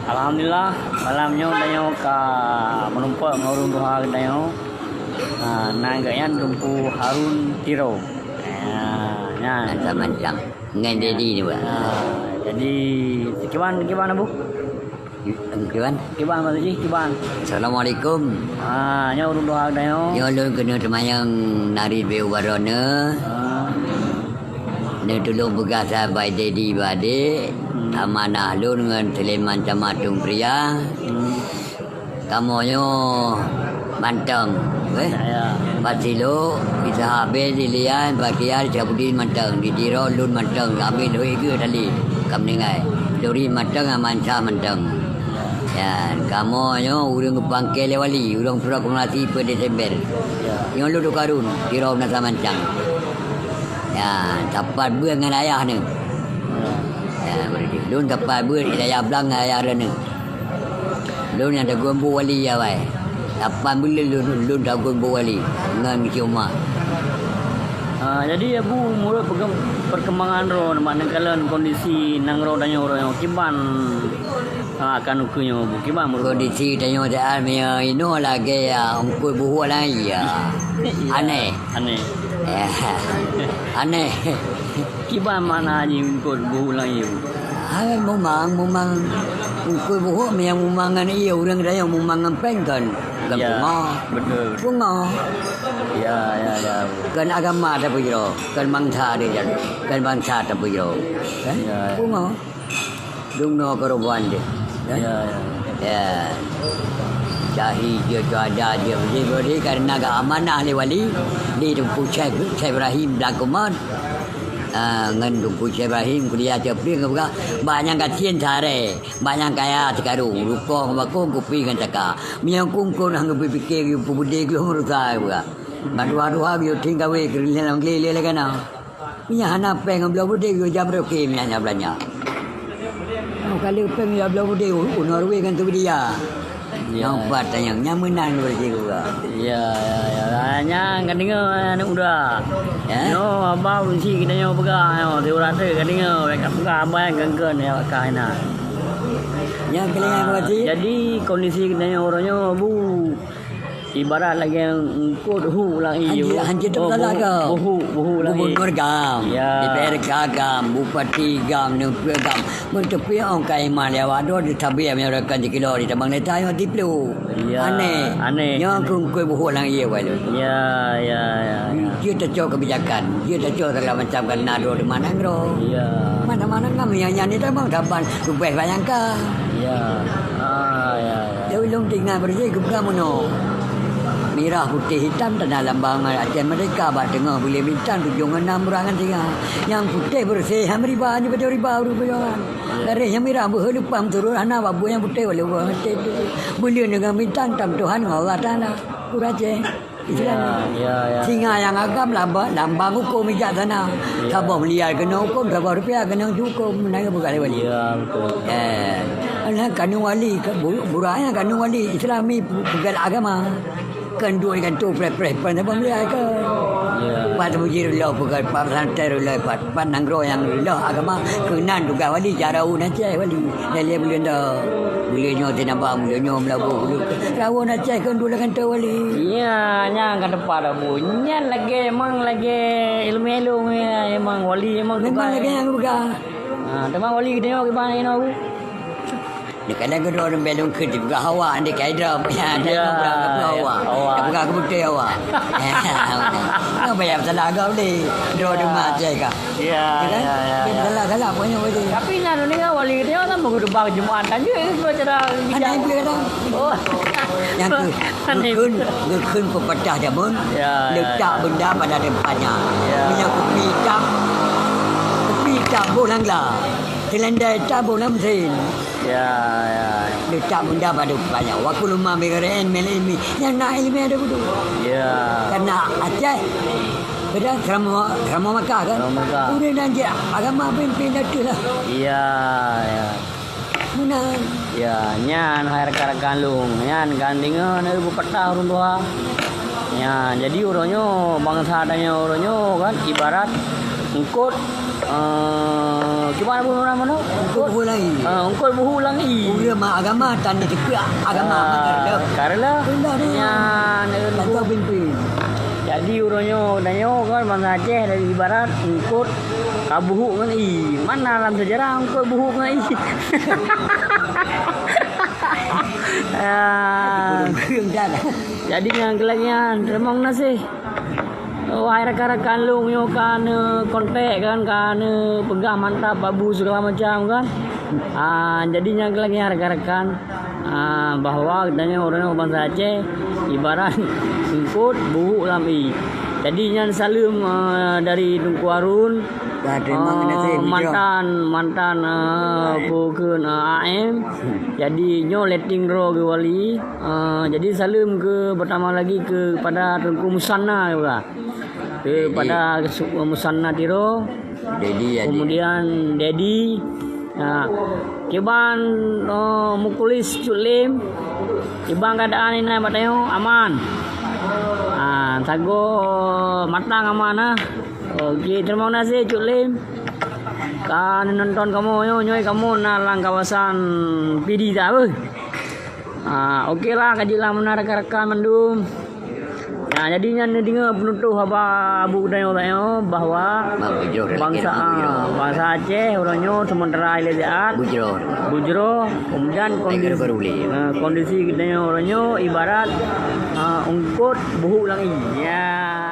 Alhamdulillah malamnya dayo ka menumpak ngurung doa dayo. Nanggayan tumpu Harun Tiro. Nya Macam-macam. Dengan Dedi ni buat. Jadi kiban Bu? Kiban? Kiban Pak Haji, kiban. Assalamualaikum. Nya urung doa dayo. Yo lun kena temayang nari beu barona. Ne tolong begasa bai Dedi bade. Amanah lun dengan Seleman Camatung Pria. Kamonyo mantang. Ya. Pasilo bisa habis dilian pakian cabudi mantang di Tiro lun mantang kami loi ke tadi kami dengai lori mantang amansa mantang ya kamonyo urang pangkel wali urang surah kumulasi per Desember yang lu karun Tiro nasa mantang ya dapat buang dengan ayah ni ya berarti lun dapat buang ayah belang ayah ni lun yang ada gombo wali ya wai 8 bulan lun dagun bawali dengan Kioma. Jadi ya Bu, menurut perkembangan ro manakala kondisi nang ro danyo ro kiban akan ukunya Bu kiban menurut kondisi danyo dah mia ino lagi ya ungkui buhu lagi ya. Aneh. Aneh. Kiban mana haji ungkut buhu lagi Bu? Memang ungkui buhu mia memangan iya orang daya memangan pengkan. Kan ya, betul. Bunga. Ya. Kan agama ada bujro, kan bangsa ada jadi, kan bangsa ada bujro. Ya. Bunga. Dungno kerubuan dia. Ya. Jahi dia ada dia beri karena agak amanah le wali di Tumpu Syekh Ibrahim Blakuman. Ngan Tumpu Syekh Ibrahim kuliah cepri ke banyak kasian sare banyak kaya sekarang rukong bakong kopi kan caka miang kungkon hang pikir yu bude glong rutai buka madua yu tinggal we krilan ngle kana miang hana peng blau bude yu jamro ke miang belanya kali peng ya blau bude unor we kan tu dia yang pat yang nyamenan berarti juga ya nya kadinga udah no abau si kita nyo pega yo diurate kadinga wek pega abang gengken ya kaina yang kelingan berarti jadi kondisi kita nyo oronyo Bu ibarat lagi yang kod hu lang iyo hancur tersalah ke buhu lagi gubernur gam ya DPR gam bupati gam negeri gam mentepi orang kai mal ya wado di tabi yang rekan di kilo di tabang neta yang diplu aneh yang kung kue buhu lang iyo walu ya dia tercok kebijakan dia tercok segala macam kan nado di mana ngro ya mana ngam yang nyanyi tabang taban kubeh bayangkan ya dia ulung tinggal berjaya kubah mono merah putih hitam tanah lambang Aceh Merdeka bat tengah boleh bintang 76 burangan tinggal yang putih bersih yang riba ni betul riba rupiah dari yang merah berlupam turun anak babu yang putih boleh buang boleh dengan bintang tam Tuhan Allah tanah kuraje ya singa yang agam lambang hukum ijak tanah sabar melihat kena hukum sabar rupiah kena hukum menang bukan wali ya betul anak kanun wali buranya kanun wali Islami pegal agama kan dua kan tu pre pada pemeliharaan ke pada bujir lo bukan pasal lo pada nangro yang lo agama kenan juga wali jarau nanti wali dia boleh dah boleh nyo tinabang boleh nyo melabu rawo nanti kan dua kan tu wali iya nya kan depan Bu nya lagi emang lagi ilmu emang wali emang lagi yang buka teman wali kita gimana ini Bu dekat lagi orang belum ke di buka hawa anda kaidra ya ada hawa buka ke putih hawa apa yang salah kau ni dua rumah cek ya salah punya wali tapi nanu ni wali dia kan mau bang Jumatan je itu cara ada yang boleh dah yang kun pepatah jamun letak benda pada tempatnya minyak kopi hitam bulan lah Selendai tabung mesin. Ya. Letak benda pada banyak. Waktu rumah megaren melimi. Yang nak ilmu ada betul. Ya. Karena Aceh beda kerama Makkah kan. Udah nanti agama pimpin itu lah. Iya. Mana? Ya, nyan rekan-rekan lung. Nyan gandingan ibu petah runtuh. Ya, jadi uronyo bangsa adanya uronyo kan ibarat ngikut Gimana pun orang mana? Kau lagi. Ungkul buhu lang i. Dia mak agama tanda cepat agama makan. Karena Yang nya pimpin. jadi uronyo danyo kan bangsa Aceh dari ibarat ungkut kabuhu kan i. Mana dalam sejarah ungkut buhu kan i. Keung dah. Jadi yang kelaknya remong nasi. Wahai rakan-rakan lu yo kan kontak kan pegang mantap babu segala macam kan. Jadinya kelaknya rekan-rekan bahwa katanya orang bangsa Aceh ibarat singkut buhu lami. Jadinya salam dari Tunku Harun mantan bukan AM. Jadi nyo letting draw ke wali. Jadi salam ke pertama lagi kepada Tunku Musanna juga. Kepada Musanna Tiro. Kemudian Dedi. Kiban mukulis culim. Ibang keadaan ini batayong aman. Sago matang aman. Okey, terima kasih Cuk Lim. Kan nonton kamu nyoy kamu nalang kawasan PD dah apa? Okey lah kajilah menarik-rekan mendum. Jadinya dengar penutup abu dayo bahwa bangsa Aceh orangnya sementara ilegal bujro kemudian kondisi kita orangnya ibarat ungkut buhu lang iya.